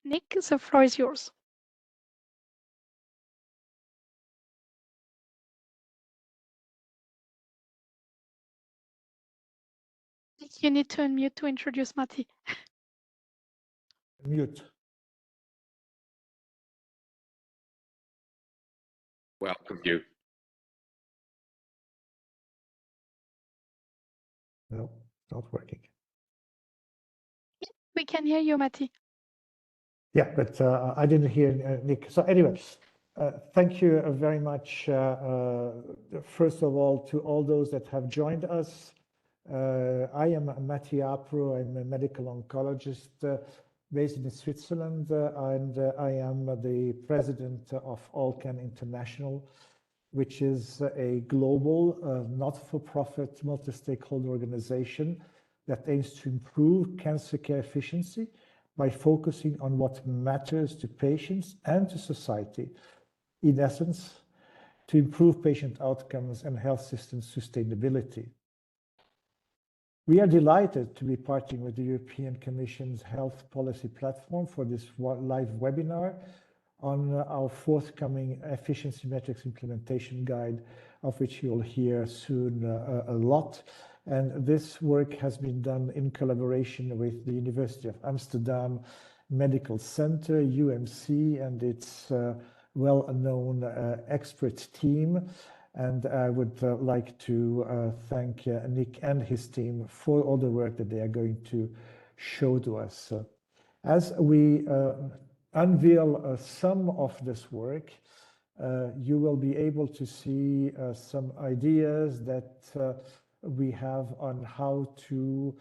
Nick, the floor is yours. You need to unmute to introduce Matti. Mute. Welcome you. No, not working. We can hear you, Matti. Yeah, but I didn't hear Nick. So anyway, thank you very much, first of all, to all those that have joined us. I am Matti Apro. I'm a medical oncologist based in Switzerland, and I am the president of ALLCAN International, which is a global, not-for-profit, multi-stakeholder organization that aims to improve cancer care efficiency by focusing on what matters to patients and to society. In essence, to improve patient outcomes and health system sustainability. We are delighted to be partnering with the European Commission's Health Policy Platform for this live webinar on our forthcoming efficiency metrics implementation guide, of which you'll hear soon a lot. And this work has been done in collaboration with the University of Amsterdam Medical Center, UMC, and its well-known expert team. And I would like to thank Nick and his team for all the work that they are going to show to us. As we unveil some of this work, you will be able to see some ideas that we have on how to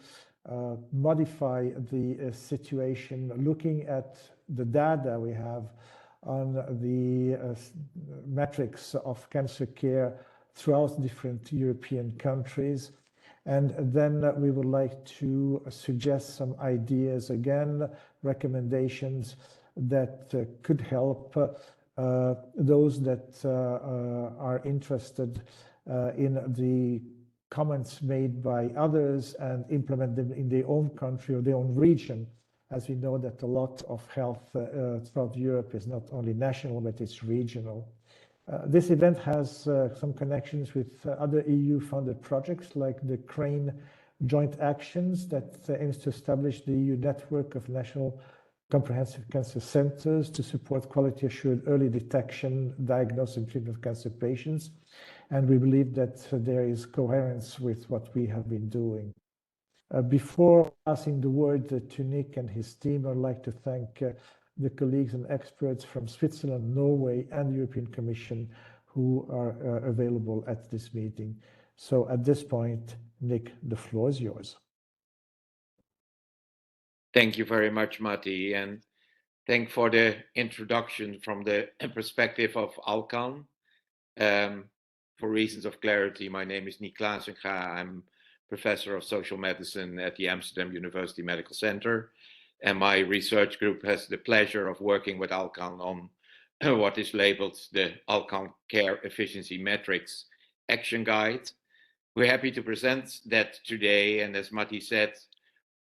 modify the situation, looking at the data we have on the metrics of cancer care throughout different European countries. And then we would like to suggest some ideas, again, recommendations that could help those that are interested in the comments made by others and implement them in their own country or their own region, as we know that a lot of health throughout Europe is not only national, but it's regional. This event has some connections with other EU-funded projects like the CRANE Joint Actions that aims to establish the EU network of national comprehensive cancer centers to support quality assured early detection, diagnosis and treatment of cancer patients. And we believe that there is coherence with what we have been doing. Before passing the word to Nick and his team, I'd like to thank the colleagues and experts from Switzerland, Norway, and the European Commission who are available at this meeting. So at this point, Nick, the floor is yours. Thank you very much, Matti, and thank for the introduction from the perspective of ALLCAN. For reasons of clarity, my name is Nick Klaasinga. I'm professor of social medicine at the Amsterdam University Medical Center, and my research group has the pleasure of working with ALLCAN on what is labeled the ALLCAN Care Efficiency Metrics Action Guide. We're happy to present that today, and as Matti said,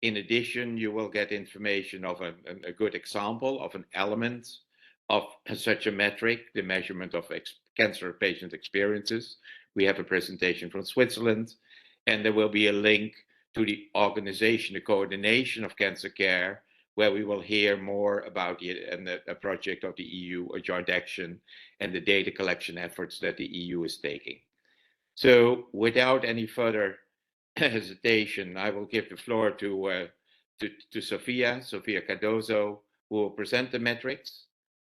in addition, you will get information of a good example of an element of such a metric, the measurement of cancer patient experiences. We have a presentation from Switzerland, and there will be a link to the organization, the coordination of cancer care, where we will hear more about a project of the EU, a joint action, and the data collection efforts that the EU is taking. So without any further hesitation, I will give the floor to Sofia Cardozo, who will present the metrics.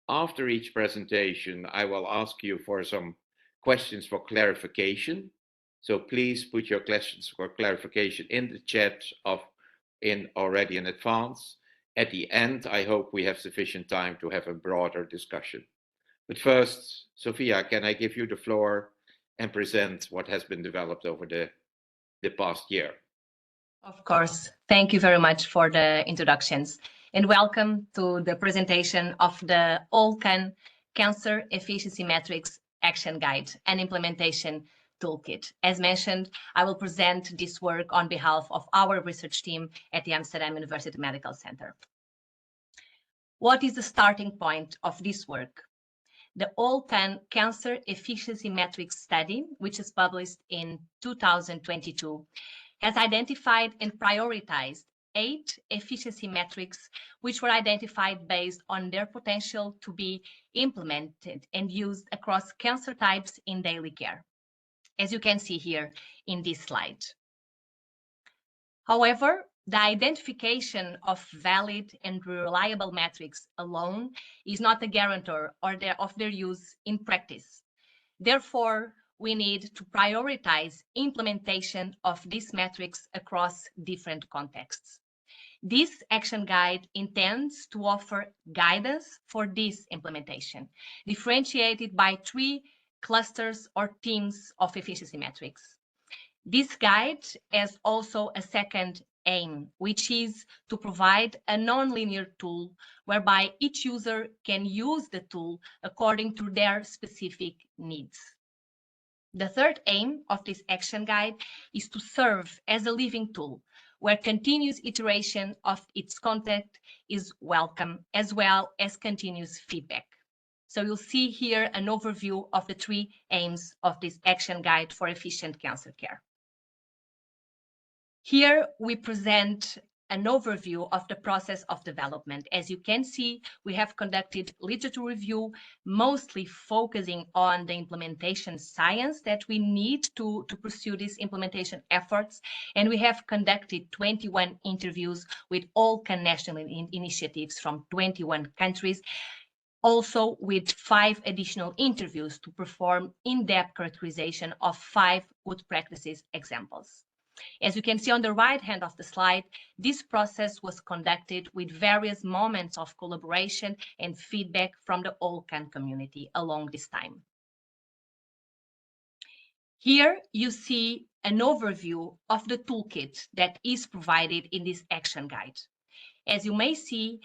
After each presentation, I will ask you for some questions for clarification. So please put your questions for clarification in the chat already in advance. At the end, I hope we have sufficient time to have a broader discussion. But first, Sofia, can I give you the floor and present what has been developed over the past year? Of course. Thank you very much for the introductions, and welcome to the presentation of the ALLCAN Cancer Efficiency Metrics Action Guide and Implementation Toolkit. As mentioned, I will present this work on behalf of our research team at the Amsterdam University Medical Center. What is the starting point of this work? The All-Can Cancer Efficiency Metrics Study, which is published in 2022, has identified and prioritized 8 efficiency metrics, which were identified based on their potential to be implemented and used across cancer types in daily care, as you can see here in this slide. However, the identification of valid and reliable metrics alone is not a guarantor of their use in practice. Therefore, we need to prioritize implementation of these metrics across different contexts. This action guide intends to offer guidance for this implementation, differentiated by 3 clusters or teams of efficiency metrics. This guide has also a second aim, which is to provide a non-linear tool whereby each user can use the tool according to their specific needs. The third aim of this action guide is to serve as a living tool where continuous iteration of its content is welcome, as well as continuous feedback. So you'll see here an overview of the 3 aims of this action guide for efficient cancer care. Here we present an overview of the process of development. As you can see, we have conducted literature review, mostly focusing on the implementation science that we need to pursue these implementation efforts. And we have conducted 21 interviews with all national initiatives from 21 countries, also with 5 additional interviews to perform in-depth characterization of 5 good practices examples. As you can see on the right hand of the slide, this process was conducted with various moments of collaboration and feedback from the All-Can community along this time. Here you see an overview of the toolkit that is provided in this action guide. As you may see,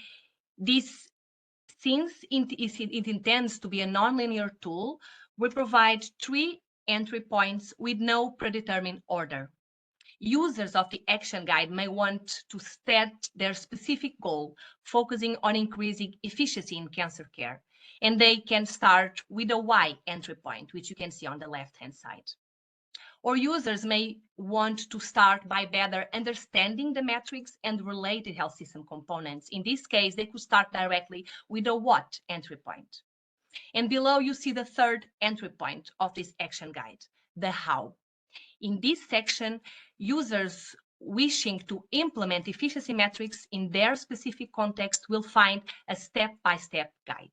since it intends to be a nonlinear tool, we provide 3 entry points with no predetermined order. Users of the action guide may want to set their specific goal, focusing on increasing efficiency in cancer care, and they can start with a Y entry point, which you can see on the left-hand side. Or users may want to start by better understanding the metrics and related health system components. In this case, they could start directly with a What entry point. And below you see the third entry point of this action guide, the How. In this section, users wishing to implement efficiency metrics in their specific context will find a step-by-step guide.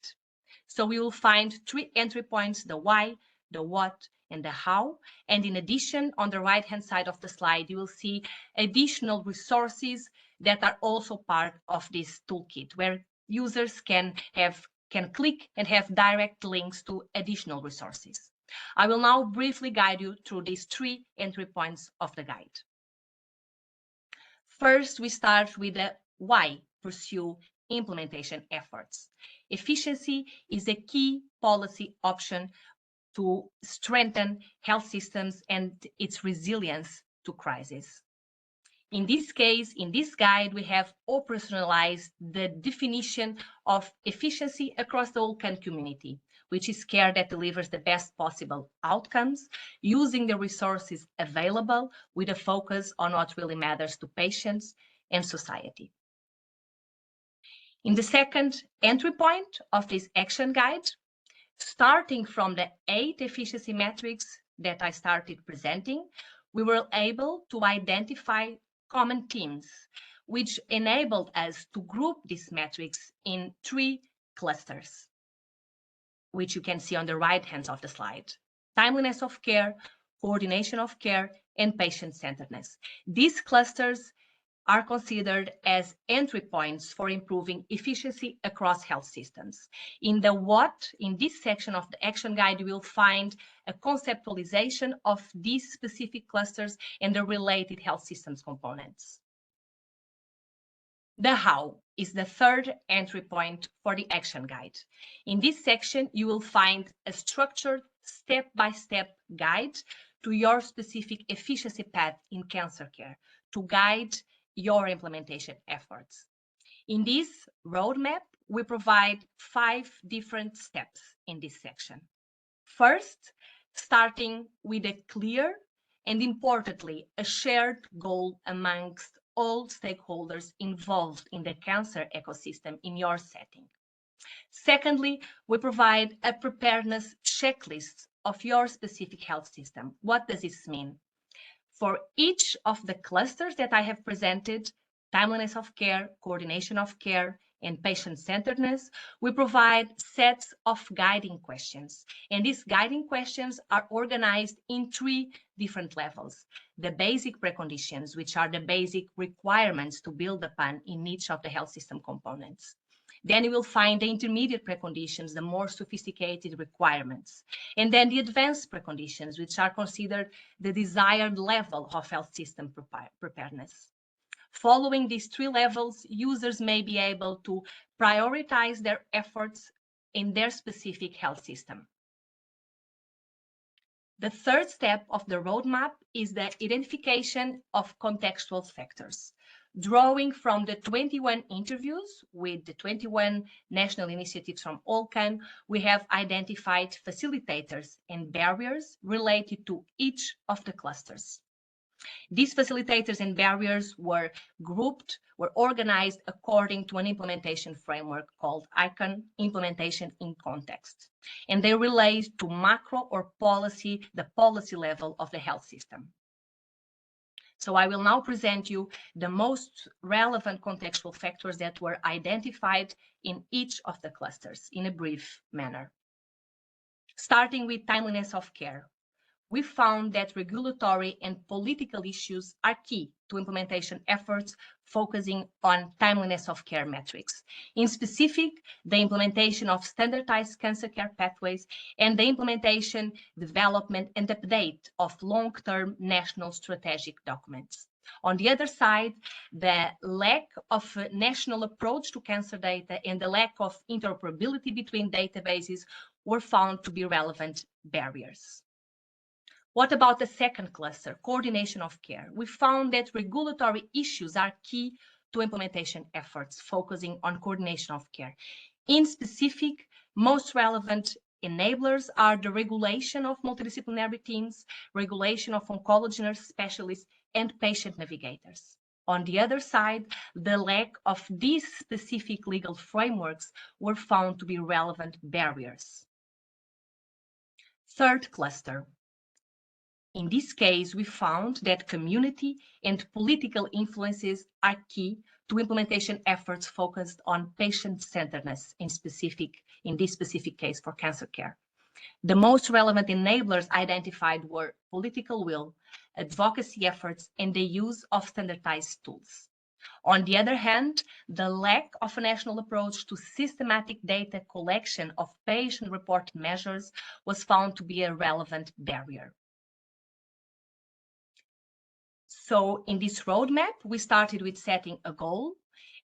So we will find 3 entry points, the why, the what, and the how. And in addition, on the right-hand side of the slide, you will see additional resources that are also part of this toolkit, where users can click and have direct links to additional resources. I will now briefly guide you through these 3 entry points of the guide. First, we start with the why pursue implementation efforts. Efficiency is a key policy option to strengthen health systems and its resilience to crisis. In this case, in this guide, we have operationalized the definition of efficiency across the All-Can community, which is care that delivers the best possible outcomes, using the resources available with a focus on what really matters to patients and society. In the second entry point of this action guide, starting from the 8 efficiency metrics that I started presenting, we were able to identify common themes, which enabled us to group these metrics in 3 clusters, which you can see on the right hand of the slide: timeliness of care, coordination of care, and patient-centeredness. These clusters are considered as entry points for improving efficiency across health systems. In the what, in this section of the action guide, you will find a conceptualization of these specific clusters and the related health systems components. The how is the third entry point for the action guide. In this section, you will find a structured step-by-step guide to your specific efficiency path in cancer care to guide your implementation efforts. In this roadmap, we provide 5 different steps in this section. First, starting with a clear and importantly, a shared goal amongst all stakeholders involved in the cancer ecosystem in your setting. Secondly, we provide a preparedness checklist of your specific health system. What does this mean? For each of the clusters that I have presented, timeliness of care, coordination of care, and patient-centeredness, we provide sets of guiding questions. And these guiding questions are organized in 3 different levels. The basic preconditions, which are the basic requirements to build upon in each of the health system components. Then you will find the intermediate preconditions, the more sophisticated requirements. And then the advanced preconditions, which are considered the desired level of health system preparedness. Following these 3 levels, users may be able to prioritize their efforts in their specific health system. The third step of the roadmap is the identification of contextual factors. Drawing from the 21 interviews with the 21 national initiatives from OLCAN, we have identified facilitators and barriers related to each of the clusters. These facilitators and barriers were organized according to an implementation framework called ICON, Implementation in Context. And they relate to macro or policy, the policy level of the health system. So I will now present you the most relevant contextual factors that were identified in each of the clusters in a brief manner. Starting with timeliness of care. We found that regulatory and political issues are key to implementation efforts focusing on timeliness of care metrics. In specific, the implementation of standardized cancer care pathways and the implementation, development, and update of long-term national strategic documents. On the other side, the lack of a national approach to cancer data and the lack of interoperability between databases were found to be relevant barriers. What about the second cluster, coordination of care? We found that regulatory issues are key to implementation efforts, focusing on coordination of care. In specific, most relevant enablers are the regulation of multidisciplinary teams, regulation of oncology nurse specialists, and patient navigators. On the other side, the lack of these specific legal frameworks were found to be relevant barriers. Third cluster. In this case, we found that community and political influences are key to implementation efforts focused on patient-centeredness in this specific case for cancer care. The most relevant enablers identified were political will, advocacy efforts, and the use of standardized tools. On the other hand, the lack of a national approach to systematic data collection of patient-reported measures was found to be a relevant barrier. So in this roadmap, we started with setting a goal,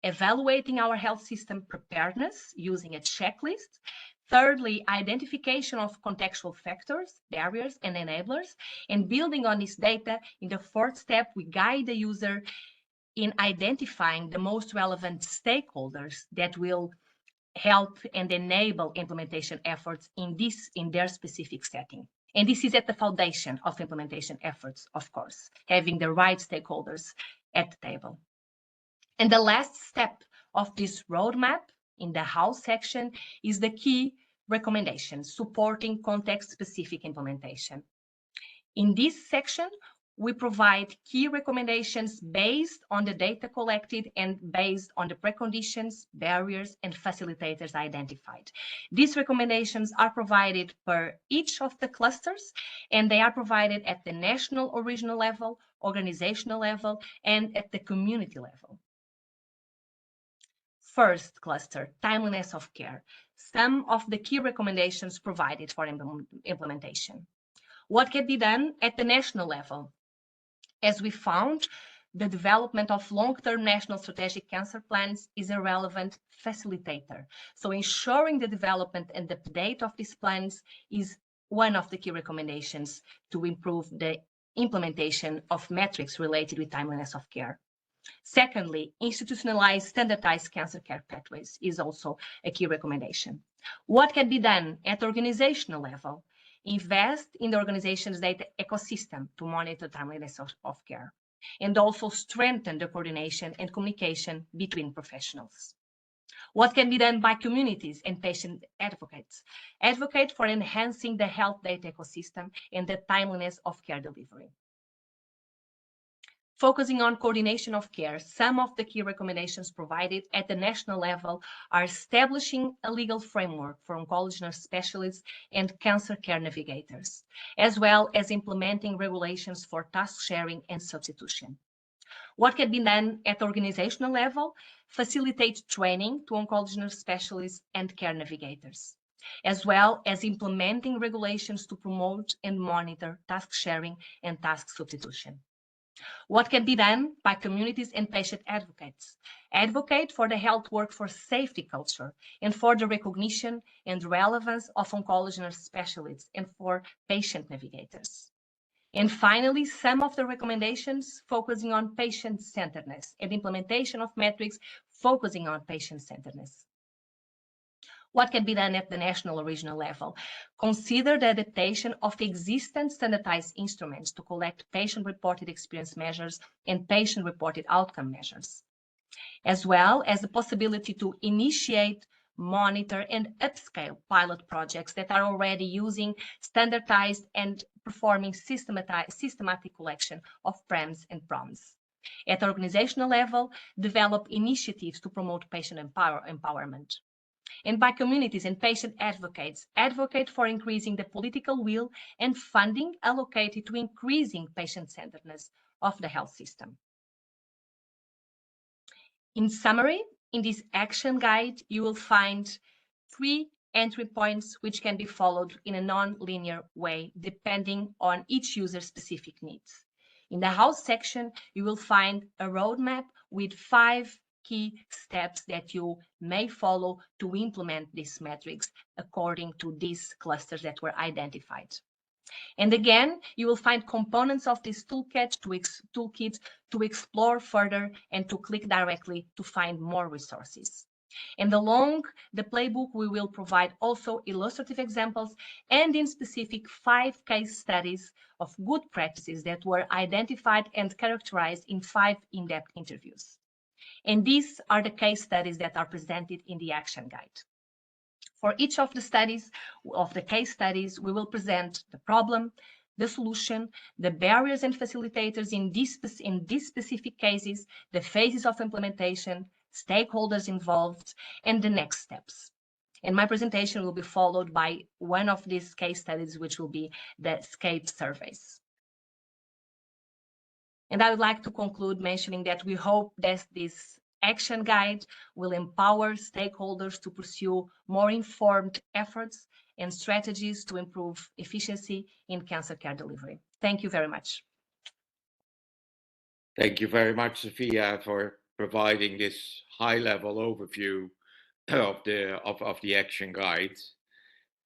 evaluating our health system preparedness using a checklist. Thirdly, identification of contextual factors, barriers, and enablers. And building on this data, in the fourth step, we guide the user in identifying the most relevant stakeholders that will help and enable implementation efforts in their specific setting. And this is at the foundation of implementation efforts, of course, having the right stakeholders at the table. And the last step of this roadmap in the how section is the key recommendations supporting context-specific implementation. In this section, we provide key recommendations based on the data collected and based on the preconditions, barriers, and facilitators identified. These recommendations are provided per each of the clusters, and they are provided at the national or regional level, organizational level, and at the community level. First cluster, timeliness of care. Some of the key recommendations provided for implementation. What can be done at the national level? As we found, the development of long-term national strategic cancer plans is a relevant facilitator. So ensuring the development and the update of these plans is one of the key recommendations to improve the implementation of metrics related with timeliness of care. Secondly, institutionalize standardized cancer care pathways is also a key recommendation. What can be done at the organizational level? Invest in the organization's data ecosystem to monitor timeliness of care, and also strengthen the coordination and communication between professionals. What can be done by communities and patient advocates? Advocate for enhancing the health data ecosystem and the timeliness of care delivery. Focusing on coordination of care, some of the key recommendations provided at the national level are establishing a legal framework for oncology nurse specialists and cancer care navigators, as well as implementing regulations for task sharing and substitution. What can be done at the organizational level? Facilitate training to oncology nurse specialists and care navigators, as well as implementing regulations to promote and monitor task sharing and task substitution. What can be done by communities and patient advocates? Advocate for the health workforce safety culture and for the recognition and relevance of oncology nurse specialists and for patient navigators. And finally, some of the recommendations focusing on patient-centeredness and implementation of metrics focusing on patient-centeredness. What can be done at the national or regional level? Consider the adaptation of existing standardized instruments to collect patient-reported experience measures and patient-reported outcome measures, as well as the possibility to initiate, monitor, and upscale pilot projects that are already using standardized and performing systematic collection of PREMs and PROMs. At the organizational level, develop initiatives to promote patient empowerment. And by communities and patient advocates, advocate for increasing the political will and funding allocated to increasing patient-centeredness of the health system. In summary, in this action guide, you will find 3 entry points which can be followed in a non-linear way, depending on each user's specific needs. In the how section, you will find a roadmap with 5 key steps that you may follow to implement these metrics according to these clusters that were identified. And again, you will find components of this toolkit to explore further and to click directly to find more resources. And along the playbook, we will provide also illustrative examples and in specific 5 case studies of good practices that were identified and characterized in 5 in-depth interviews. And these are the case studies that are presented in the action guide. For each of the case studies, we will present the problem, the solution, the barriers and facilitators in these specific cases, the phases of implementation, stakeholders involved, and the next steps. And my presentation will be followed by one of these case studies, which will be the SCAPE surveys. And I would like to conclude mentioning that we hope that this action guide will empower stakeholders to pursue more informed efforts and strategies to improve efficiency in cancer care delivery. Thank you very much. Thank you very much, Sophia, for providing this high-level overview of the action guide.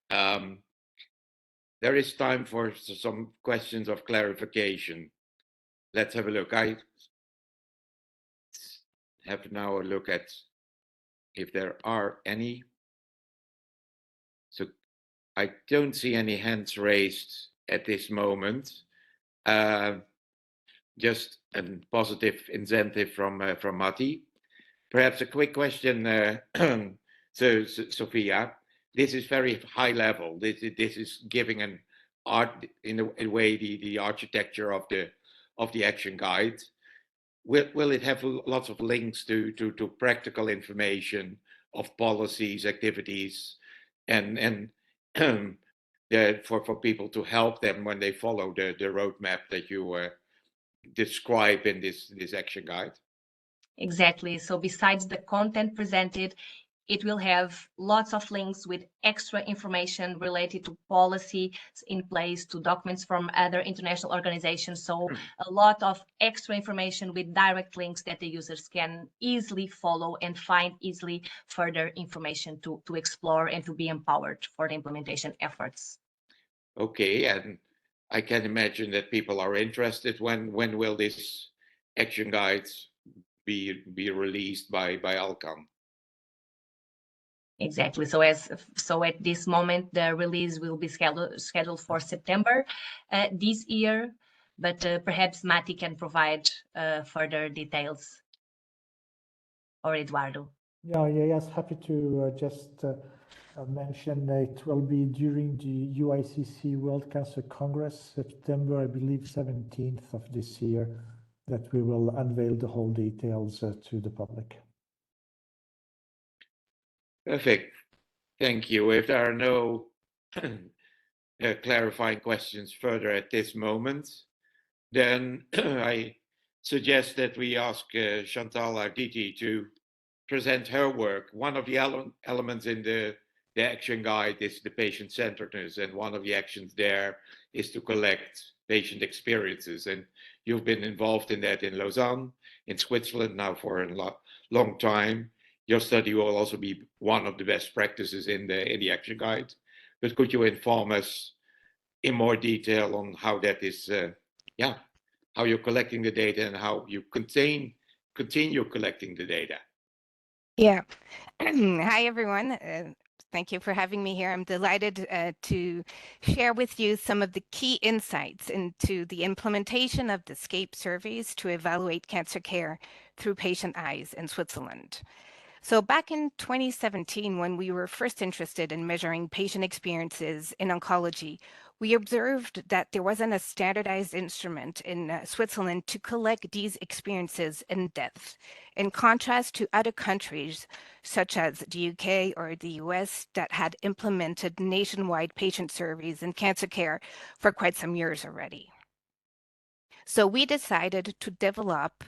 There is time for some questions of clarification. Let's have a look. I have now a look at if there are any. So I don't see any hands raised at this moment. Just a positive incentive from Matti. Perhaps a quick question, so Sophia. This is very high level. This is giving an art in a way the architecture of the action guide. Will it have lots of links to practical information of policies, activities, and for people to help them when they follow the roadmap that you describe in this action guide? Exactly. So besides the content presented, it will have lots of links with extra information related to policies in place, to documents from other international organizations. So a lot of extra information with direct links that the users can easily follow and find easily further information to explore and to be empowered for the implementation efforts. Okay, and I can imagine that people are interested. When will this action guide be released by Alcan. Exactly. So at this moment, the release will be scheduled for September this year, but perhaps Mati can provide further details, or Eduardo. Yes, happy to just mention it will be during the UICC World Cancer Congress, September, I believe, 17th of this year, that we will unveil the whole details to the public. Perfect. Thank you. If there are no clarifying questions further at this moment, then I suggest that we ask Chantal Arditi to present her work. One of the elements in the action guide is the patient-centeredness, and one of the actions there is to collect patient experiences. And you've been involved in that in Lausanne, in Switzerland now for a long time. Your study will also be one of the best practices in the action guide. But could you inform us in more detail on how that is, how you're collecting the data and how you continue collecting the data? Yeah. Hi, everyone. Thank you for having me here. I'm delighted to share with you some of the key insights into the implementation of the SCAPE surveys to evaluate cancer care through patient eyes in Switzerland. So back in 2017, when we were first interested in measuring patient experiences in oncology, we observed that there wasn't a standardized instrument in Switzerland to collect these experiences in depth, in contrast to other countries such as the UK or the US that had implemented nationwide patient surveys in cancer care for quite some years already. So we decided to develop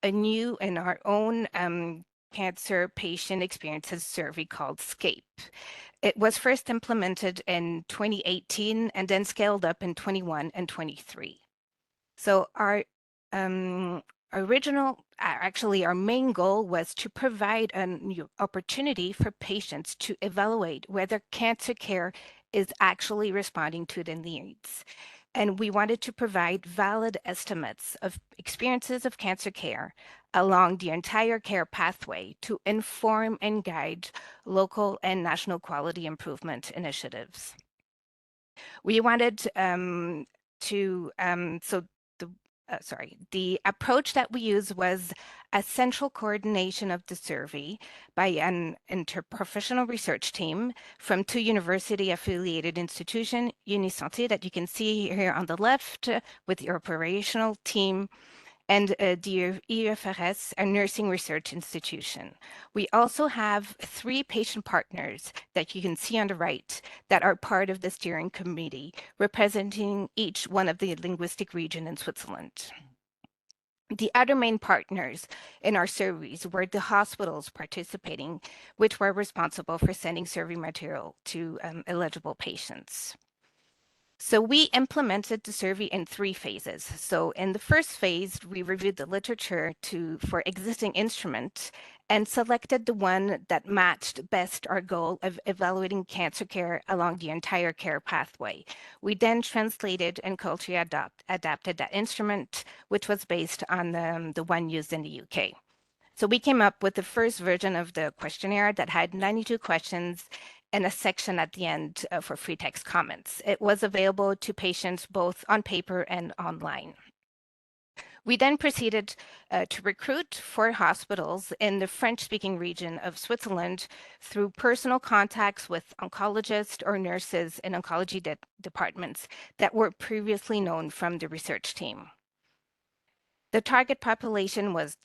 a new and our own cancer patient experiences survey called SCAPE. It was first implemented in 2018 and then scaled up in 21 and 23. So our our main goal was to provide a new opportunity for patients to evaluate whether cancer care is actually responding to their needs. And we wanted to provide valid estimates of experiences of cancer care along the entire care pathway to inform and guide local and national quality improvement initiatives. We wanted the approach that we used was a central coordination of the survey by an interprofessional research team from two university-affiliated institutions, Unisanté, that you can see here on the left with the operational team, and the IFRS, a nursing research institution. We also have 3 patient partners that you can see on the right that are part of the steering committee, representing each one of the linguistic region in Switzerland. The other main partners in our surveys were the hospitals participating, which were responsible for sending survey material to eligible patients. So we implemented the survey in 3 phases. So in the first phase, we reviewed the literature for existing instruments and selected the one that matched best our goal of evaluating cancer care along the entire care pathway. We then translated and culturally adapted that instrument, which was based on the one used in the UK. So we came up with the first version of the questionnaire that had 92 questions and a section at the end for free text comments. It was available to patients both on paper and online. We then proceeded to recruit 4 hospitals in the French-speaking region of Switzerland through personal contacts with oncologists or nurses in oncology departments that were previously known from the research team. The target population was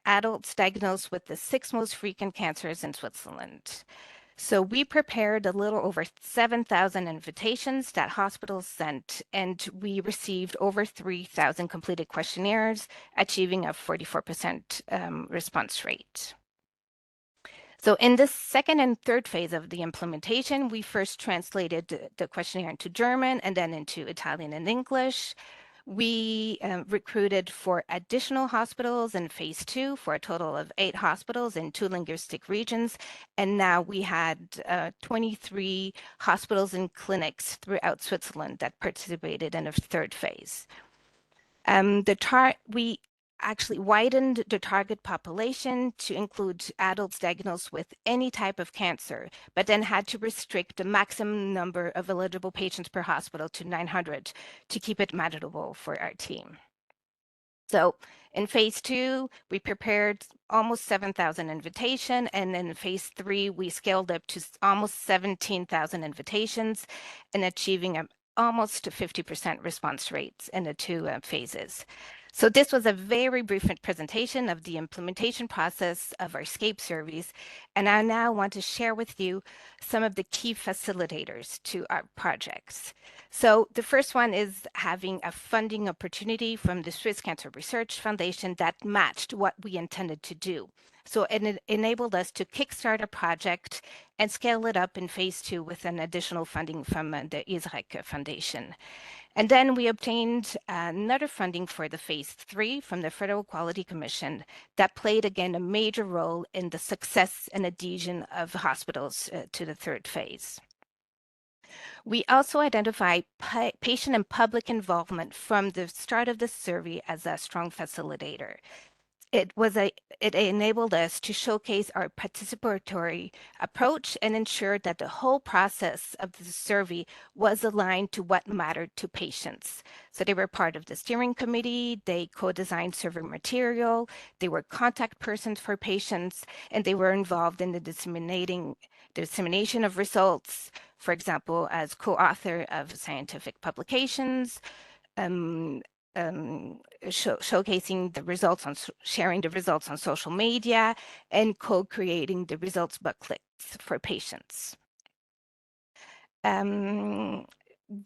adults diagnosed with the 6 most frequent cancers in Switzerland. So we prepared a little over 7,000 invitations that hospitals sent, and we received over 3,000 completed questionnaires, achieving a 44% response rate. So in the second and third phase of the implementation, we first translated the questionnaire into German and then into Italian and English. We recruited 4 additional hospitals in phase 2 for a total of 8 hospitals in 2 linguistic regions. And now we had 23 hospitals and clinics throughout Switzerland that participated in a third phase. We actually widened the target population to include adults diagnosed with any type of cancer, but then had to restrict the maximum number of eligible patients per hospital to 900 to keep it manageable for our team. So in phase 2, we prepared almost 7,000 invitations, and in phase 3, we scaled up to almost 17,000 invitations and achieving almost 50% response rates in the 2 phases. So this was a very brief presentation of the implementation process of our SCAPE surveys, and I now want to share with you some of the key facilitators to our projects. So the first one is having a funding opportunity from the Swiss Cancer Research Foundation that matched what we intended to do. So it enabled us to kickstart a project and scale it up in phase 2 with an additional funding from the ISREC Foundation. And then we obtained another funding for the phase 3 from the Federal Quality Commission that played again a major role in the success and adhesion of hospitals to the 3rd phase. We also identify patient and public involvement from the start of the survey as a strong facilitator. It enabled us to showcase our participatory approach and ensure that the whole process of the survey was aligned to what mattered to patients. So they were part of the steering committee, they co-designed survey material, they were contact persons for patients, and they were involved in the dissemination of results, for example, as co-author of scientific publications, showcasing the results on sharing the results on social media, and co-creating the results booklets for patients.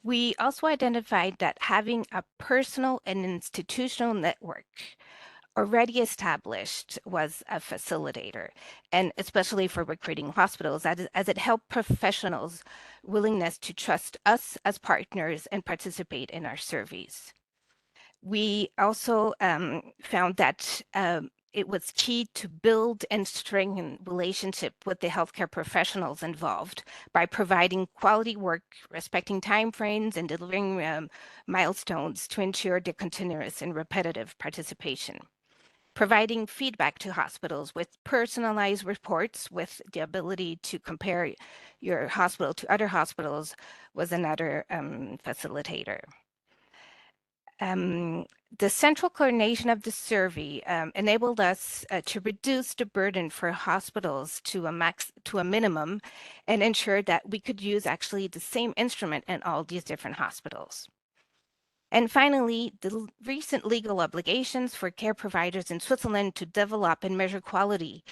We also identified that having a personal and institutional network already established was a facilitator, and especially for recruiting hospitals, as it helped professionals' willingness to trust us as partners and participate in our surveys. We also found that it was key to build and strengthen relationship with the healthcare professionals involved by providing quality work, respecting timeframes, and delivering milestones to ensure the continuous and repetitive participation. Providing feedback to hospitals with personalized reports with the ability to compare your hospital to other hospitals was another facilitator. The central coordination of the survey enabled us to reduce the burden for hospitals to a minimum and ensure that we could use actually the same instrument in all these different hospitals. And finally, the recent legal obligations for care providers in Switzerland to develop and measure quality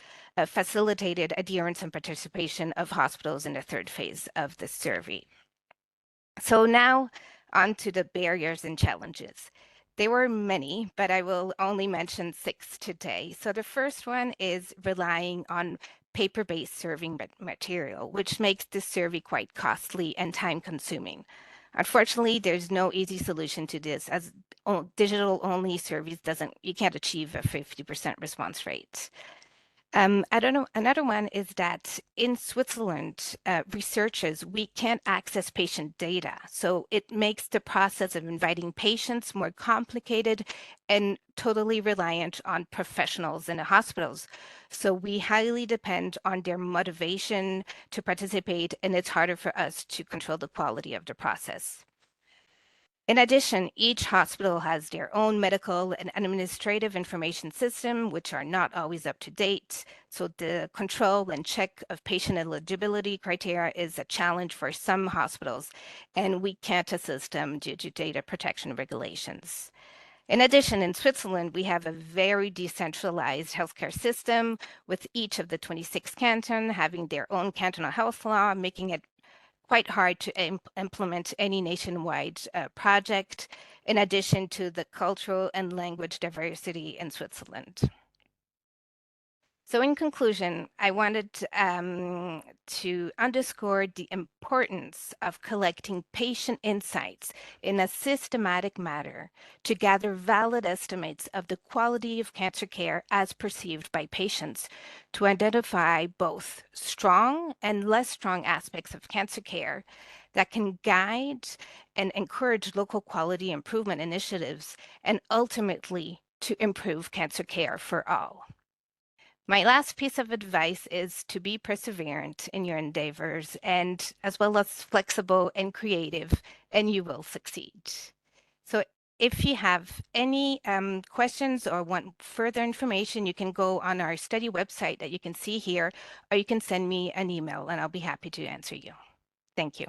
facilitated adherence and participation of hospitals in the 3rd phase of the survey. So now on to the barriers and challenges. There were many, but I will only mention 6 today. So the first one is relying on paper-based survey material, which makes this survey quite costly and time-consuming. Unfortunately, there's no easy solution to this, as digital-only surveys you can't achieve a 50% response rate. Another one is that in Switzerland, researchers, we can't access patient data. So it makes the process of inviting patients more complicated and totally reliant on professionals in the hospitals. So we highly depend on their motivation to participate, and it's harder for us to control the quality of the process. In addition, each hospital has their own medical and administrative information system, which are not always up to date. So the control and check of patient eligibility criteria is a challenge for some hospitals, and we can't assist them due to data protection regulations. In addition, in Switzerland, we have a very decentralized healthcare system, with each of the 26 cantons having their own cantonal health law, making it quite hard to implement any nationwide project, in addition to the cultural and language diversity in Switzerland. So in conclusion, I wanted to underscore the importance of collecting patient insights in a systematic manner to gather valid estimates of the quality of cancer care as perceived by patients, to identify both strong and less strong aspects of cancer care that can guide and encourage local quality improvement initiatives, and ultimately to improve cancer care for all. My last piece of advice is to be perseverant in your endeavors and as well as flexible and creative, and you will succeed. So if you have any questions or want further information, you can go on our study website that you can see here, or you can send me an email and I'll be happy to answer you. Thank you.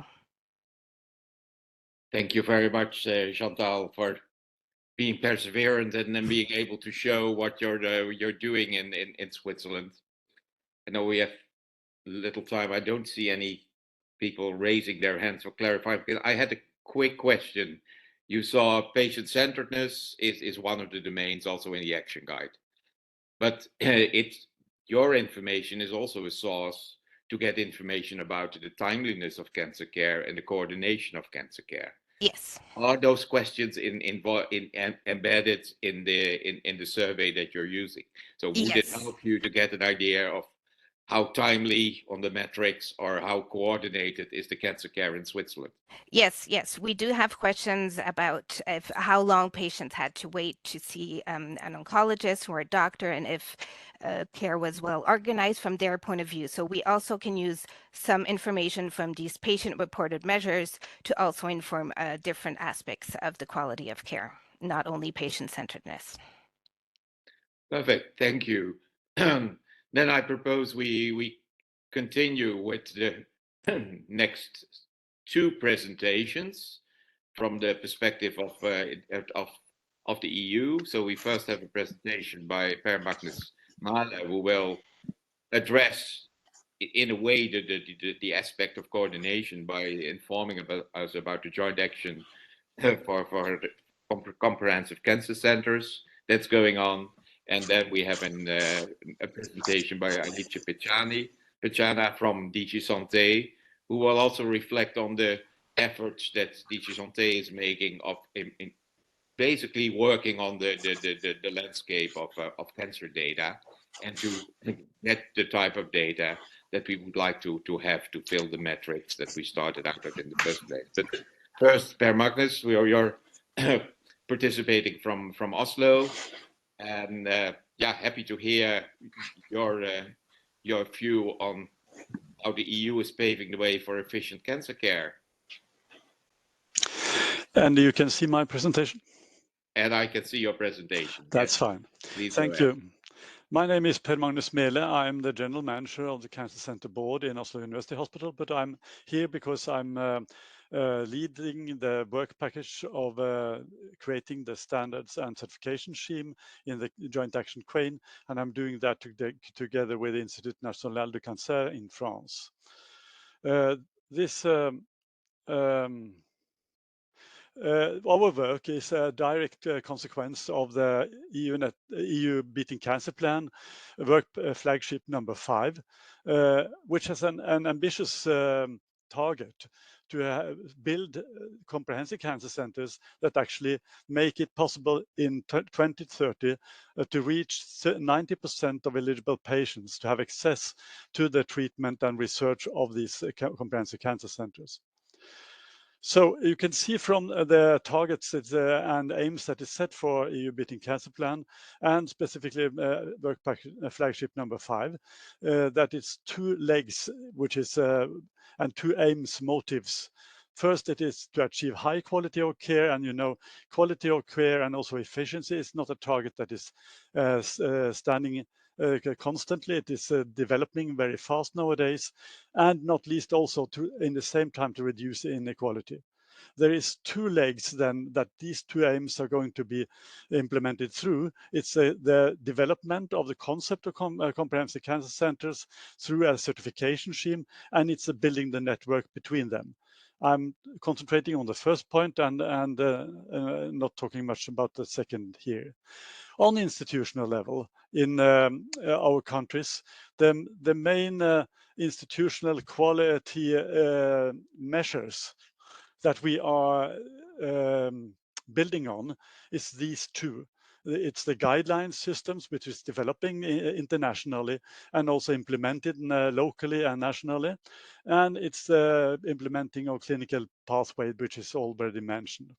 Thank you very much, Chantal, for being perseverant and then being able to show what you're doing in Switzerland. I know we have little time. I don't see any people raising their hands for clarifying. I had a quick question. You saw patient-centeredness is one of the domains also in the action guide, but your information is also a source to get information about the timeliness of cancer care and the coordination of cancer care. Yes. Are those questions embedded in the survey that you're using? So would it help you to get an idea of how timely on the metrics or how coordinated is the cancer care in Switzerland? Yes, we do have questions about how long patients had to wait to see an oncologist or a doctor, and if care was well organized from their point of view. So we also can use some information from these patient-reported measures to also inform different aspects of the quality of care, not only patient-centeredness. Perfect, thank you. Then I propose we continue with the next two presentations from the perspective of the EU. So we first have a presentation by Per Magnus Mahle, who will address in a way the aspect of coordination by informing us about the joint action for the comprehensive cancer centers that's going on. And then we have a presentation by Alice Pechana from DG Santé, who will also reflect on the efforts that DG Santé is making in basically working on the landscape of cancer data and to get the type of data that we would like to have to fill the metrics that we started out with in the first place. But first, Per Magnus, you're participating from Oslo, and yeah, happy to hear your view on how the EU is paving the way for efficient cancer care. And you can see my presentation? And I can see your presentation. That's yes. fine. Please Thank you. My name is Per Magnus Mahle. I'm the General Manager of the Cancer Center Board in Oslo University Hospital, but I'm here because I'm leading the work package of creating the standards and certification scheme in the Joint Action Crane, and I'm doing that together with the Institut National du Cancer in France. Our work is a direct consequence of the EU Beating Cancer Plan, work flagship number 5, which has an ambitious target to build comprehensive cancer centers that actually make it possible in 2030 to reach 90% of eligible patients to have access to the treatment and research of these comprehensive cancer centers. So you can see from the targets and aims that is set for EU Beating Cancer Plan, and specifically work flagship number 5, that it's 2 legs, which is and 2 aims, motives. First, it is to achieve high quality of care, and you know, quality of care and also efficiency is not a target that is standing constantly. It is developing very fast nowadays, and not least also to, in the same time, to reduce inequality. There is 2 legs then that these 2 aims are going to be implemented through. It's the development of the concept of comprehensive cancer centers through a certification scheme, and it's building the network between them. I'm concentrating on the first point and not talking much about the second here. On the institutional level in our countries, the main institutional quality measures that we are building on is these 2. It's the guideline systems, which is developing internationally and also implemented locally and nationally. And it's the implementing of clinical pathway, which is already mentioned.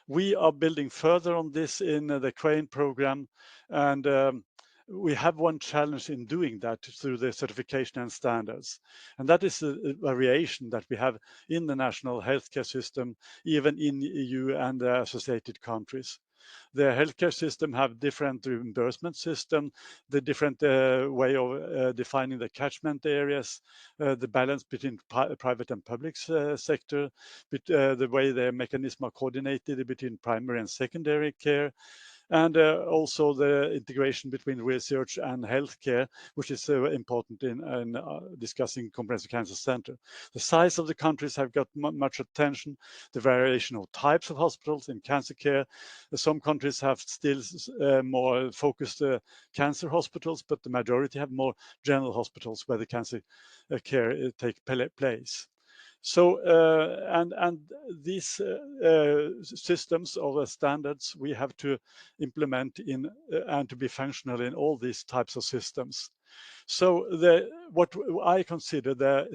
We are building further on this in the Crane program, and we have one challenge in doing that through the certification and standards, and that is the variation that we have in the national healthcare system, even in EU and the associated countries. The healthcare system have different reimbursement system, the different way of defining the catchment areas, the balance between private and public sector, the way the mechanism are coordinated between primary and secondary care, and also the integration between research and healthcare, which is important in discussing comprehensive cancer center. The size of the countries have got much attention, the variation of types of hospitals in cancer care. Some countries have still more focused cancer hospitals, but the majority have more general hospitals where the cancer care take place. So and these systems or standards we have to implement in and to be functional in all these types of systems. So what I consider the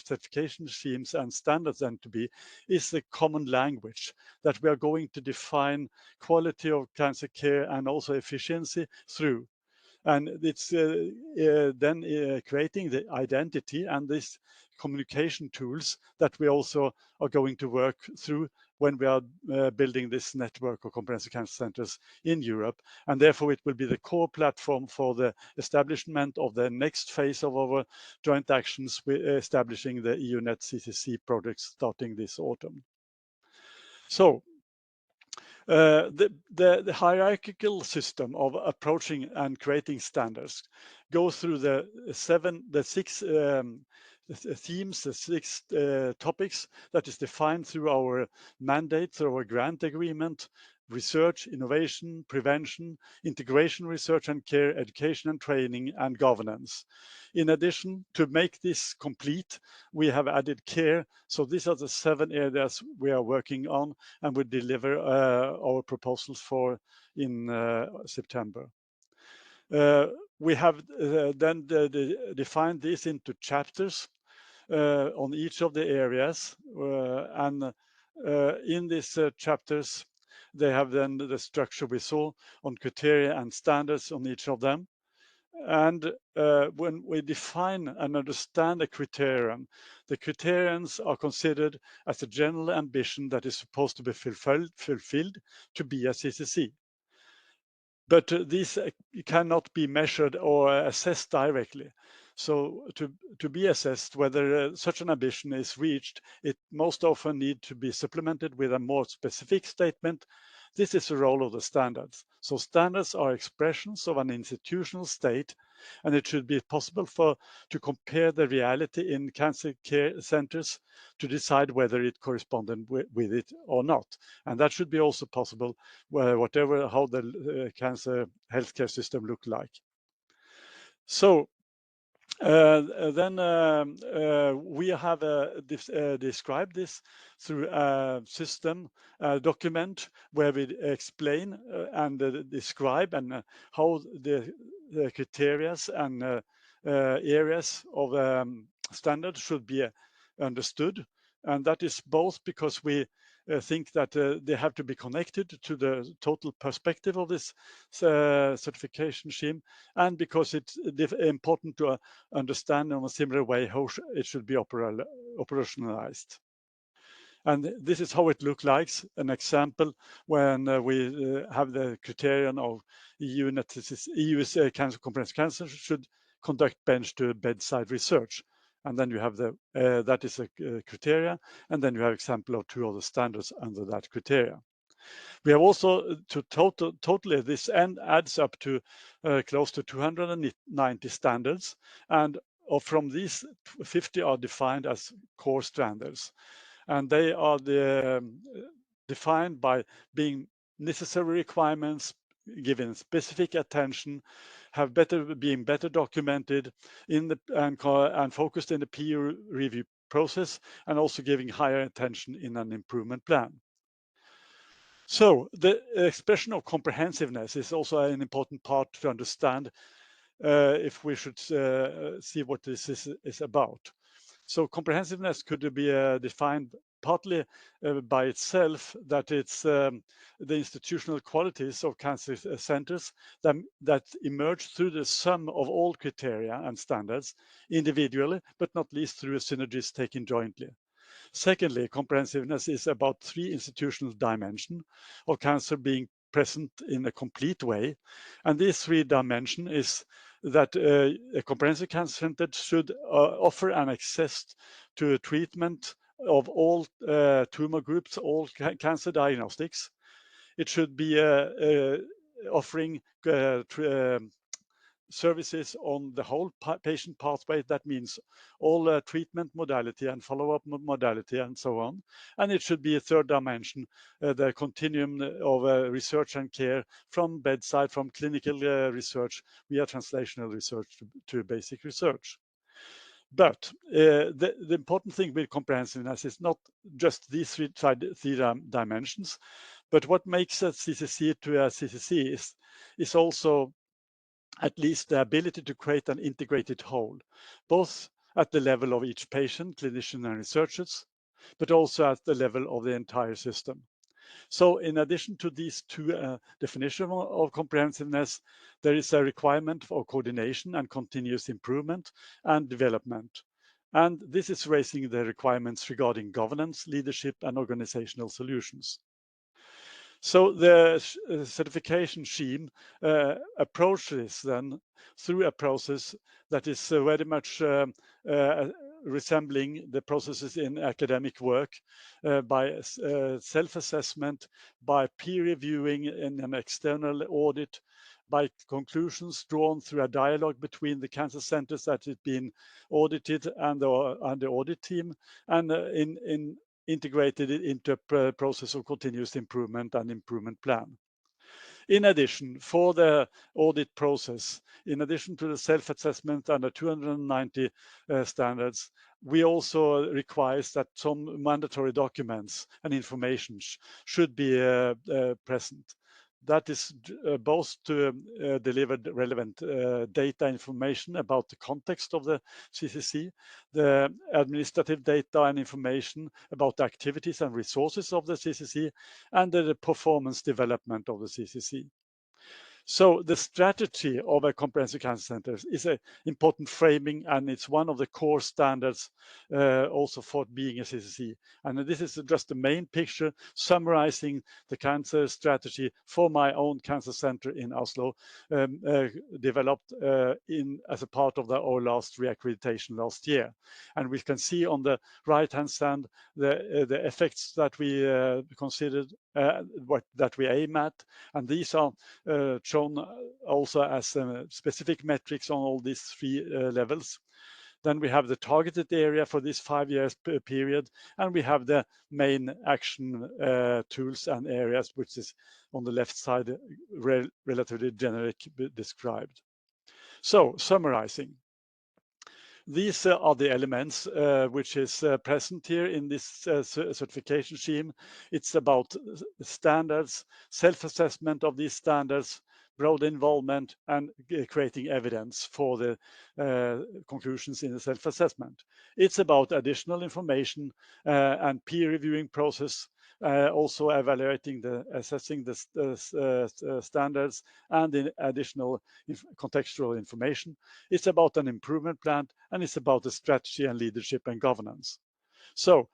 certification schemes and standards then to be is the common language that we are going to define quality of cancer care and also efficiency through. And it's then creating the identity and these communication tools that we also are going to work through when we are building this network of comprehensive cancer centers in Europe. And therefore it will be the core platform for the establishment of the next phase of our joint actions with establishing the EUNet CCC project starting this autumn. So the hierarchical system of approaching and creating standards goes through the six themes, the six topics that is defined through our mandate, through our grant agreement: research, innovation, prevention, integration, research and care, education and training, and governance. In addition, to make this complete, we have added care. So these are the 7 areas we are working on and will deliver our proposals for in September. We have then defined this into chapters on each of the areas, and in these chapters they have then the structure we saw on criteria and standards on each of them. And when we define and understand a criterion, the criterions are considered as a general ambition that is supposed to be fulfilled to be a CCC. But these cannot be measured or assessed directly. So to be assessed whether such an ambition is reached, it most often need to be supplemented with a more specific statement. This is the role of the standards. So standards are expressions of an institutional state, and it should be possible to compare the reality in cancer care centers to decide whether it corresponded with it or not. And that should be also possible how the cancer healthcare system look like. So then we have described this through a system document where we explain and describe and how the criteria and areas of standards should be understood. And that is both because we think that they have to be connected to the total perspective of this certification scheme, and because it's important to understand in a similar way how it should be operationalized. And this is how it looks like. An example when we have the criterion of EU's cancer comprehensive cancer should conduct bench to bedside research. And then you have that is a criteria, and then you have example of 2 other standards under that criteria. We have also totally this end adds up to close to 290 standards, and from these 50 are defined as core standards, and they are defined by being necessary requirements, given specific attention, being better documented and focused in the peer review process, and also giving higher attention in an improvement plan. So the expression of comprehensiveness is also an important part to understand if we should see what this is about. So comprehensiveness could be defined partly by itself, that it's the institutional qualities of cancer centers that emerge through the sum of all criteria and standards individually, but not least through synergies taken jointly. Secondly, comprehensiveness is about 3 institutional dimensions of cancer being present in a complete way. And these 3 dimensions is that a comprehensive cancer center should offer an access to treatment of all tumor groups, all cancer diagnostics. It should be offering services on the whole patient pathway. That means all treatment modality and follow-up modality and so on. And it should be a 3rd dimension, the continuum of research and care from bedside, from clinical research via translational research to basic research. But the important thing with comprehensiveness is not just these three dimensions, but what makes a CCC to a CCC is also at least the ability to create an integrated whole, both at the level of each patient, clinician, and researchers, but also at the level of the entire system. So in addition to these 2 definitions of comprehensiveness, there is a requirement for coordination and continuous improvement and development. And this is raising the requirements regarding governance, leadership, and organizational solutions. So the certification scheme approaches then through a process that is very much resembling the processes in academic work by self-assessment, by peer reviewing in an external audit, by conclusions drawn through a dialogue between the cancer centers that have been audited and the audit team, and integrated it into a process of continuous improvement and improvement plan. In addition, for the audit process, in addition to the self-assessment and the 290 standards, we also require that some mandatory documents and information should be present. That is both to deliver relevant data information about the context of the CCC, the administrative data and information about the activities and resources of the CCC, and the performance development of the CCC. So the strategy of a comprehensive cancer center is an important framing, and it's one of the core standards also for being a CCC. And this is just the main picture summarizing the cancer strategy for my own cancer center in Oslo, developed as a part of our last reaccreditation last year. And we can see on the right-hand side the effects that we considered, that we aim at, and these are shown also as specific metrics on all these 3 levels. Then we have the targeted area for this 5 years period, and we have the main action tools and areas, which is on the left side, relatively generic described. So summarizing. These are the elements which is present here in this certification scheme. It's about standards, self-assessment of these standards, broad involvement, and creating evidence for the conclusions in the self-assessment. It's about additional information and peer reviewing process, also evaluating assessing the standards and the additional contextual information. It's about an improvement plan, and it's about the strategy and leadership and governance. So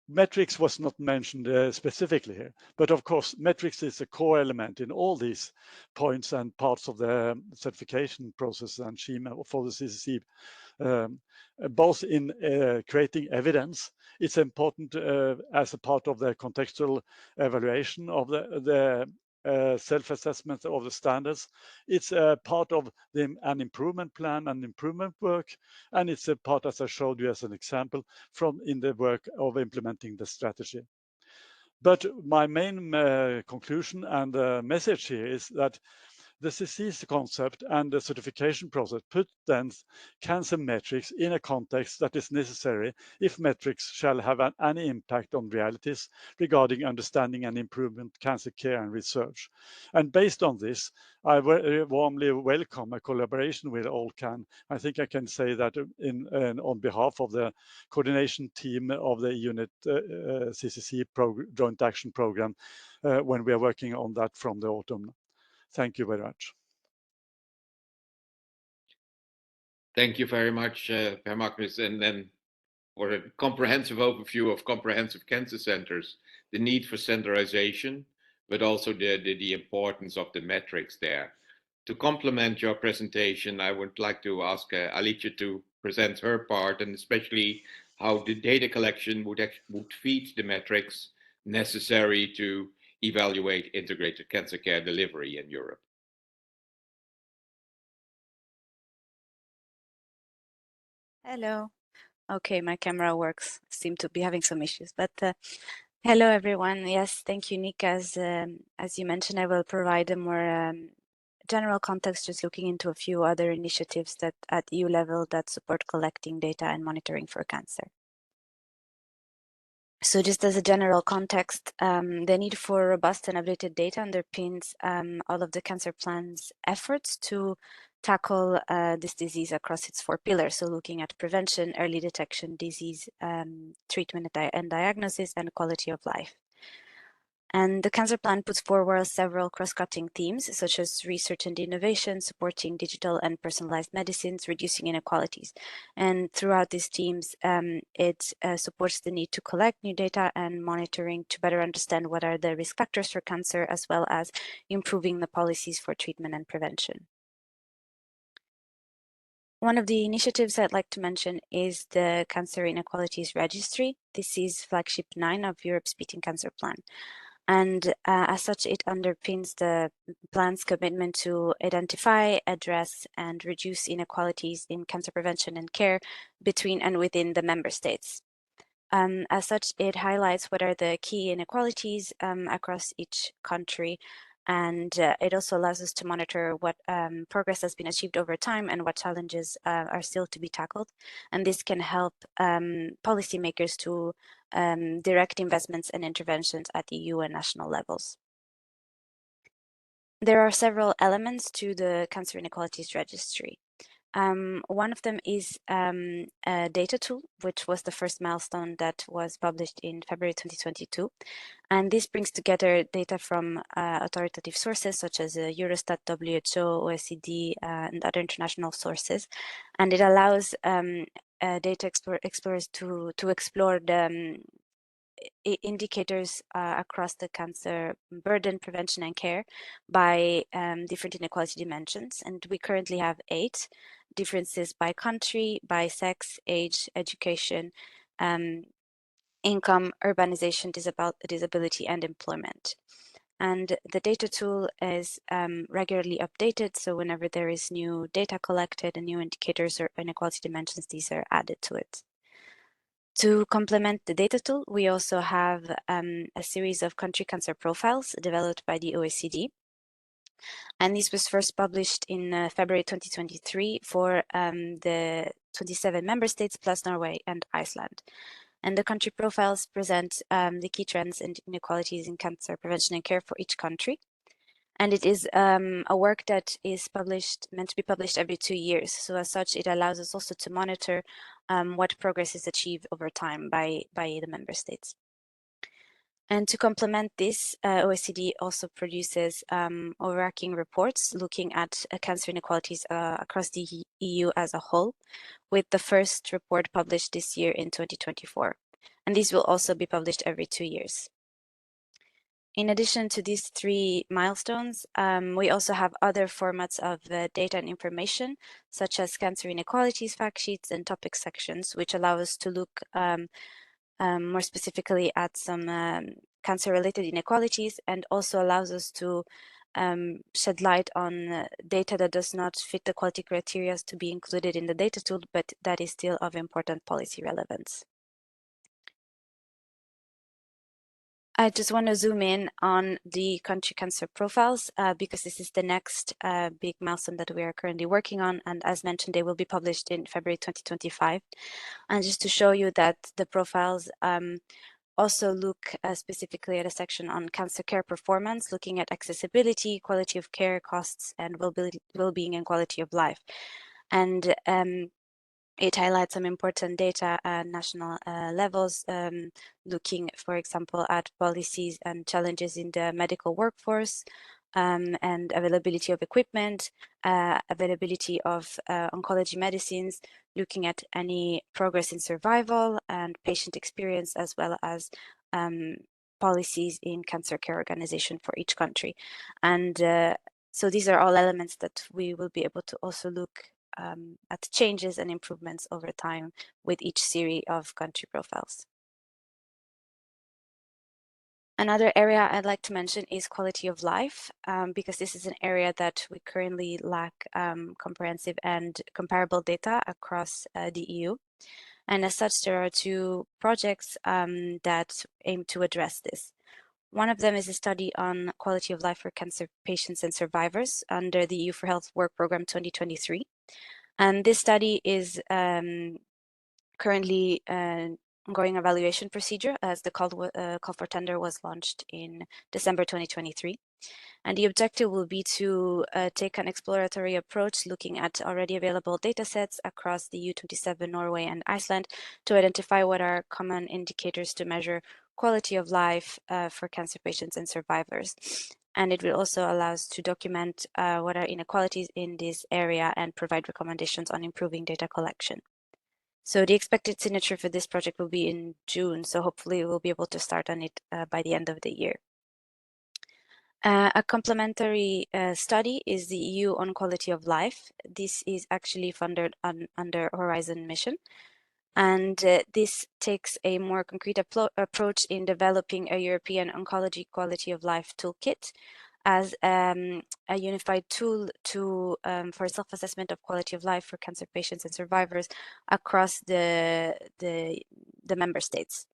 metrics was not mentioned specifically here, but of course metrics is a core element in all these points and parts of the certification process and scheme for the CCC. Both in creating evidence, it's important as a part of the contextual evaluation of the self-assessment of the standards. It's a part of an improvement plan and improvement work, and it's a part, as I showed you as an example, in the work of implementing the strategy. But my main conclusion and message here is that The disease concept and the certification process put then cancer metrics in a context that is necessary if metrics shall have any impact on realities regarding understanding and improvement cancer care and research. And based on this, I very warmly welcome a collaboration with OLCAN. I think I can say that on behalf of the coordination team of the UNIT CCC Joint Action Program when we are working on that from the autumn. Thank you very much. Thank you very much, Per Magnus, and then for a comprehensive overview of comprehensive cancer centers, the need for centralization, but also the importance of the metrics there. To complement your presentation, I would like to ask Alicia to present her part, and especially how the data collection would feed the metrics necessary to evaluate integrated cancer care delivery in Europe. Hello. Okay, my camera works. Seem to be having some issues, but hello everyone. Yes, thank you, Nick. As you mentioned, I will provide a more general context, just looking into a few other initiatives that at EU level that support collecting data and monitoring for cancer. So just as a general context, the need for robust and updated data underpins all of the cancer plan's efforts to tackle this disease across its 4 pillars. So looking at prevention, early detection, disease treatment and diagnosis, and quality of life. And the cancer plan puts forward several cross-cutting themes, such as research and innovation, supporting digital and personalized medicines, reducing inequalities. And throughout these themes, it supports the need to collect new data and monitoring to better understand what are the risk factors for cancer, as well as improving the policies for treatment and prevention. One of the initiatives I'd like to mention is the Cancer Inequalities Registry. This is flagship 9 of Europe's Beating Cancer Plan. And as such, it underpins the plan's commitment to identify, address, and reduce inequalities in cancer prevention and care between and within the member states. As such, it highlights what are the key inequalities across each country, and it also allows us to monitor what progress has been achieved over time and what challenges are still to be tackled. And this can help policymakers to direct investments and interventions at EU and national levels. There are several elements to the Cancer Inequalities Registry. One of them is a data tool, which was the first milestone that was published in February 2022. And this brings together data from authoritative sources such as Eurostat, WHO, OECD, and other international sources. And it allows data explorers to explore the indicators across the cancer burden, prevention, and care by different inequality dimensions. And we currently have 8 differences by country, by sex, age, education, income, urbanization, disability, and employment. And the data tool is regularly updated. So whenever there is new data collected and new indicators or inequality dimensions, these are added to it. To complement the data tool, we also have a series of country cancer profiles developed by the OECD. And this was first published in February 2023 for the 27 member states plus Norway and Iceland. And the country profiles present the key trends and inequalities in cancer prevention and care for each country. And it is a work that is meant to be published every 2 years. So as such, it allows us also to monitor what progress is achieved over time by the member states. And to complement this, OECD also produces overarching reports looking at cancer inequalities across the EU as a whole, with the first report published this year in 2024. And these will also be published every 2 years. In addition to these 3 milestones, we also have other formats of data and information, such as cancer inequalities fact sheets and topic sections, which allow us to look more specifically at some cancer-related inequalities, and also allows us to shed light on data that does not fit the quality criteria to be included in the data tool, but that is still of important policy relevance. I just want to zoom in on the country cancer profiles because this is the next big milestone that we are currently working on. And as mentioned, they will be published in February 2025. And just to show you that the profiles also look specifically at a section on cancer care performance, looking at accessibility, quality of care, costs, and well-being and quality of life. And it highlights some important data at national levels, looking, for example, at policies and challenges in the medical workforce, and availability of equipment, availability of oncology medicines, looking at any progress in survival and patient experience, as well as policies in cancer care organization for each country. And so these are all elements that we will be able to also look at changes and improvements over time with each series of country profiles. Another area I'd like to mention is quality of life, because this is an area that we currently lack comprehensive and comparable data across the EU. And as such, there are two projects that aim to address this. One of them is a study on quality of life for cancer patients and survivors under the EU for Health Work Programme 2023. And this study is currently ongoing evaluation procedure, as the call for tender was launched in December 2023. And the objective will be to take an exploratory approach looking at already available data sets across the EU27, Norway and Iceland to identify what are common indicators to measure quality of life for cancer patients and survivors. And it will also allow us to document what are inequalities in this area and provide recommendations on improving data collection. So the expected signature for this project will be in June, so hopefully we'll be able to start on it by the end of the year. A complementary study is the EU on quality of life. This is actually funded under Horizon Mission. And this takes a more concrete approach in developing a European oncology quality of life toolkit as a unified tool to for self-assessment of quality of life for cancer patients and survivors across the member states.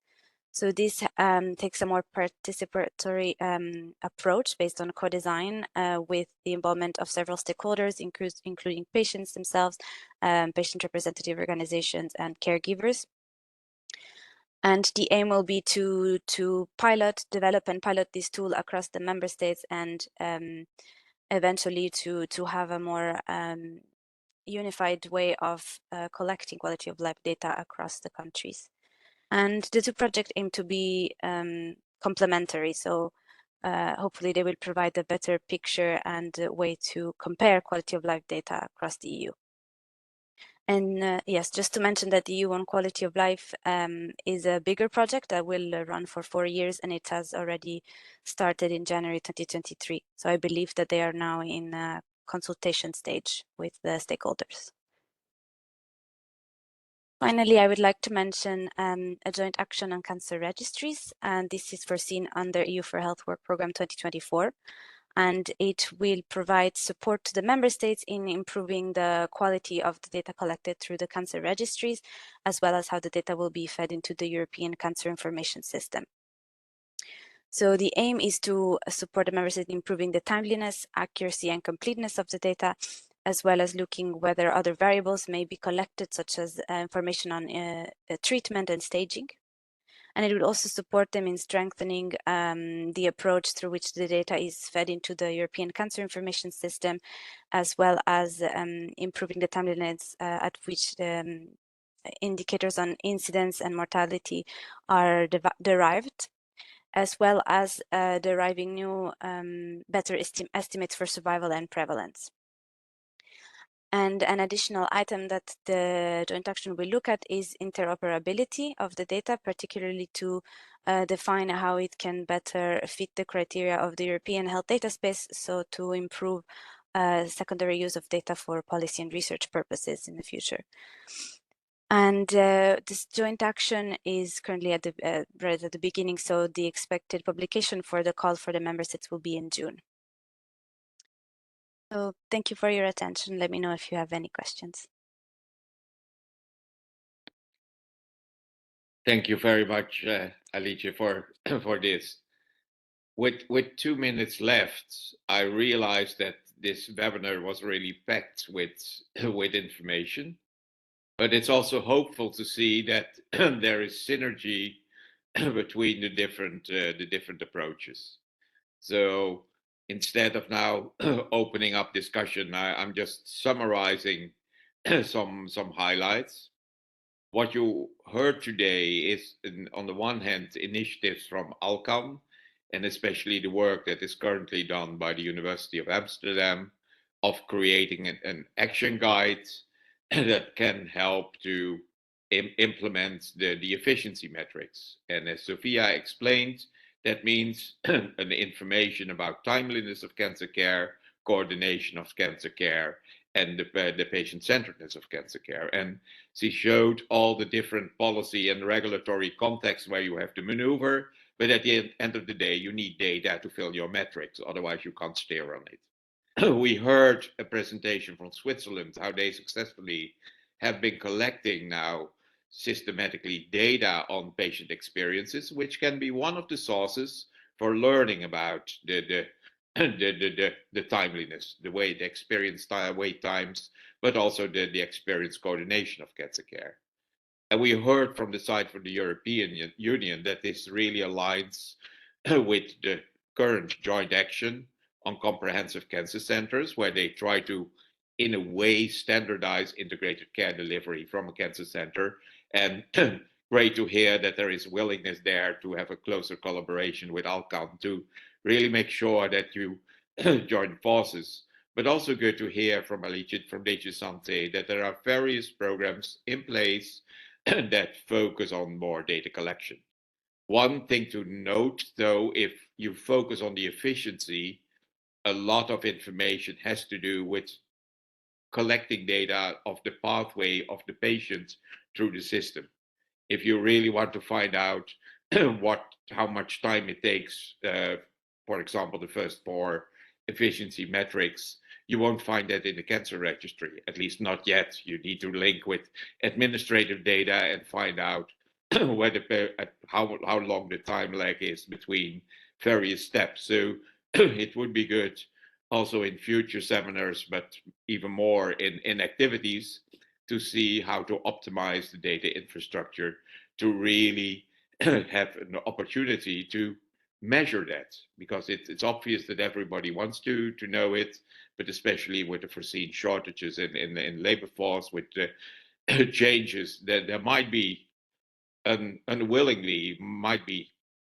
So this takes a more participatory approach based on co-design with the involvement of several stakeholders, including patients themselves, patient representative organizations, and caregivers. And the aim will be to develop and pilot this tool across the member states, and eventually to have a more unified way of collecting quality of life data across the countries. And the two projects aim to be complementary, so hopefully they will provide a better picture and a way to compare quality of life data across the EU. And yes, just to mention that the EU on quality of life is a bigger project that will run for 4 years, and it has already started in January 2023. So I believe that they are now in a consultation stage with the stakeholders. Finally, I would like to mention a joint action on cancer registries, and this is foreseen under EU for Health Work Programme 2024. And it will provide support to the member states in improving the quality of the data collected through the cancer registries, as well as how the data will be fed into the European Cancer Information System. So the aim is to support the member states in improving the timeliness, accuracy, and completeness of the data, as well as looking whether other variables may be collected, such as information on treatment and staging. And it will also support them in strengthening the approach through which the data is fed into the European Cancer Information System, as well as improving the timeliness at which the indicators on incidence and mortality are derived, as well as deriving new better estimates for survival and prevalence. And an additional item that the joint action will look at is interoperability of the data, particularly to define how it can better fit the criteria of the European health data space, so to improve secondary use of data for policy and research purposes in the future. And this joint action is currently at right at the beginning, so the expected publication for the call for the member states will be in June. So thank you for your attention. Let me know if you have any questions. Thank you very much, Alicia, for this. with 2 minutes left, I realized that this webinar was really packed with with information, but it's also hopeful to see that there is synergy between the different approaches. So instead of now opening up discussion, I'm just summarizing some highlights. What you heard today is, on the one hand, initiatives from Alcan, and especially the work that is currently done by the University of Amsterdam of creating an action guide that can help to implement the efficiency metrics. And as Sophia explained, that means an information about timeliness of cancer care, coordination of cancer care, and the patient-centeredness of cancer care. And she showed all the different policy and regulatory contexts where you have to maneuver, but at the end of the day, you need data to fill your metrics, otherwise you can't steer on it. We heard a presentation from Switzerland, how they successfully have been collecting now systematically data on patient experiences, which can be one of the sources for learning about the timeliness, the way the experience wait times, but also the experience coordination of cancer care. And we heard from the side for the European Union that this really aligns with the current joint action on comprehensive cancer centers, where they try to, in a way, standardize integrated care delivery from a cancer center. And great to hear that there is willingness there to have a closer collaboration with Alcan to really make sure that you join forces. But also good to hear from DG Santé that there are various programs in place that focus on more data collection. One thing to note, though, if you focus on the efficiency, a lot of information has to do with collecting data of the pathway of the patient through the system. If you really want to find out how much time it takes, for example, the first 4 efficiency metrics, you won't find that in the cancer registry, at least not yet. You need to link with administrative data and find out how long the time lag is between various steps. So it would be good also in future seminars, but even more in activities, to see how to optimize the data infrastructure to really have an opportunity to measure that, because it's obvious that everybody wants to know it, but especially with the foreseen shortages in labor force, with the changes, that there might be unwillingly might be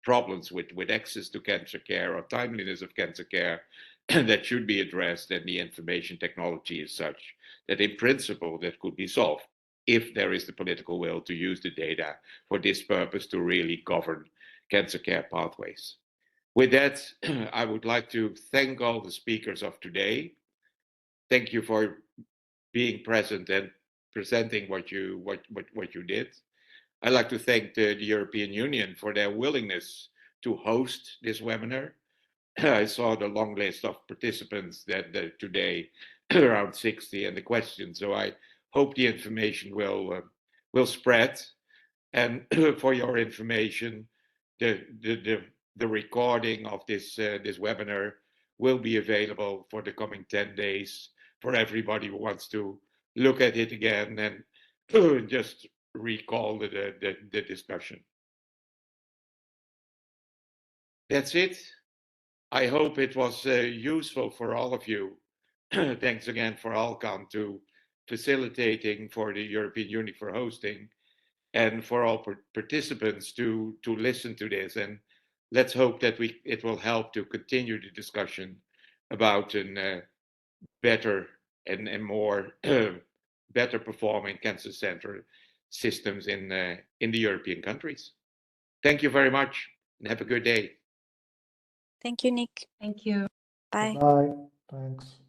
problems with access to cancer care or timeliness of cancer care that should be addressed, and the information technology is such that in principle that could be solved if there is the political will to use the data for this purpose to really govern cancer care pathways. With that, I would like to thank all the speakers of today. Thank you for being present and presenting what you did. I'd like to thank the European Union for their willingness to host this webinar. I saw the long list of participants that today, around 60, and the questions. So I hope the information will spread. And for your information, the recording of this webinar will be available for the coming 10 days for everybody who wants to look at it again and just recall the discussion. That's it. I hope it was useful for all of you. Thanks again for Alcan to facilitating, for the European Union for hosting, and for all participants to listen to this. And let's hope that it will help to continue the discussion about better and more better performing cancer center systems in the European countries. Thank you very much and have a good day. Thank you, Nick. Thank you. Bye. Bye. Thanks.